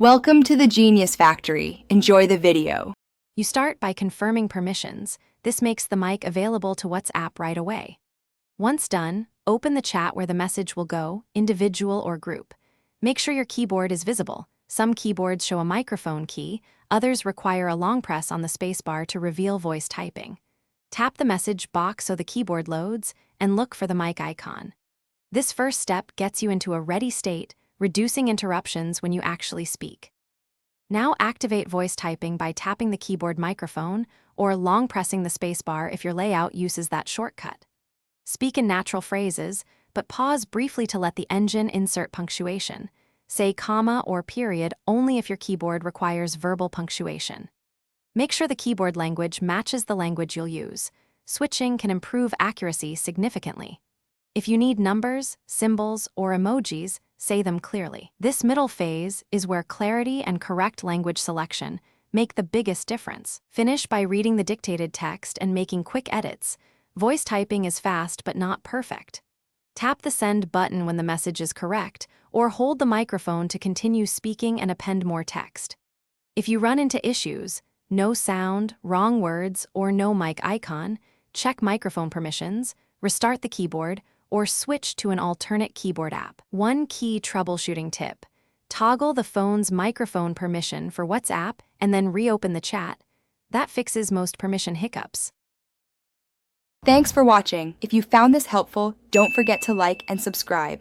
Welcome to the Genius Factory. Enjoy the video. You start by confirming permissions. This makes the mic available to WhatsApp right away. Once done, open the chat where the message will go, individual or group. Make sure your keyboard is visible. Some keyboards show a microphone key, others require a long press on the spacebar to reveal voice typing. Tap the message box so the keyboard loads, and look for the mic icon. This first step gets you into a ready state, reducing interruptions when you actually speak. Now activate voice typing by tapping the keyboard microphone or long pressing the spacebar if your layout uses that shortcut. Speak in natural phrases, but pause briefly to let the engine insert punctuation. Say comma or period only if your keyboard requires verbal punctuation. Make sure the keyboard language matches the language you'll use. Switching can improve accuracy significantly. If you need numbers, symbols, or emojis, say them clearly. This middle phase is where clarity and correct language selection make the biggest difference. Finish by reading the dictated text and making quick edits. Voice typing is fast but not perfect. Tap the send button when the message is correct, or hold the microphone to continue speaking and append more text. If you run into issues, no sound, wrong words, or no mic icon, check microphone permissions, restart the keyboard, or switch to an alternate keyboard app. One key troubleshooting tip: toggle the phone's microphone permission for WhatsApp and then reopen the chat. That fixes most permission hiccups. Thanks for watching. If you found this helpful, don't forget to like and subscribe.